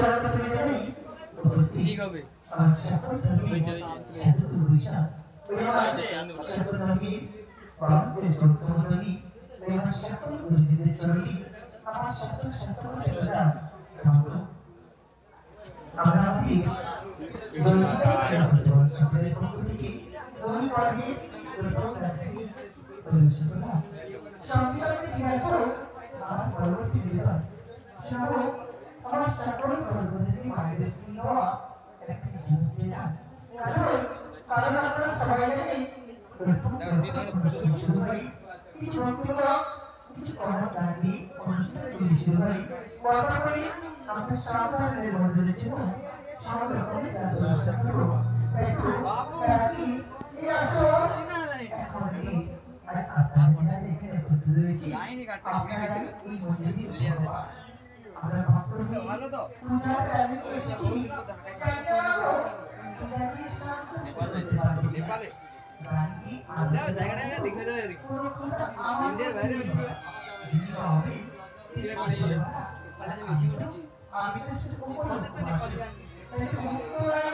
সর্বপ্রথমে জানাই উপস্থিত সকল ধর্মীর সাধু বৈষ্ণব সকল ধর্মীর পরম শ্রেষ্ঠ মহোদয়ী আমার সকল গুরুজনদের চরণে আমার শত শত কোটি প্রণাম। আমরা আমাদের জৈবিক সম্প্রদায়ের পক্ষ থেকে গৌরী পর্বের প্রথম রাত্রি পরিবেশন করলাম। সঙ্গে সঙ্গে ফিরে আসবো আমার পরবর্তী নিবেদন সহ আমার সকল ধর্মধারী মায়েদের নেওয়া একটি জীবনের গান। কারণ আপনারা সবাই জানেন শুরু হয় কিছু ভক্তিমূলক কিছু কড়া গান দিয়ে অনুষ্ঠানগুলি শুরু হয়। পরপরই আমরা সাধারণের বন্ধুদের জন্য সব রকমের গান অনুষ্ঠান করবো। আপনারা এখানে উপস্থিত রয়েছে আপনারা এই মন্দিরটি আমরা ভক্তমি পূজার আয়োজনে এসেছি চাইলে আমরা পূজাকে শান্ত করতে পারবো গানটি জায়গাটা লিখে দেয় ইন্ডিয়ার বাইরে যিনি হবে আমি তো শুধু উপলব্ধি মুক্ত লাগে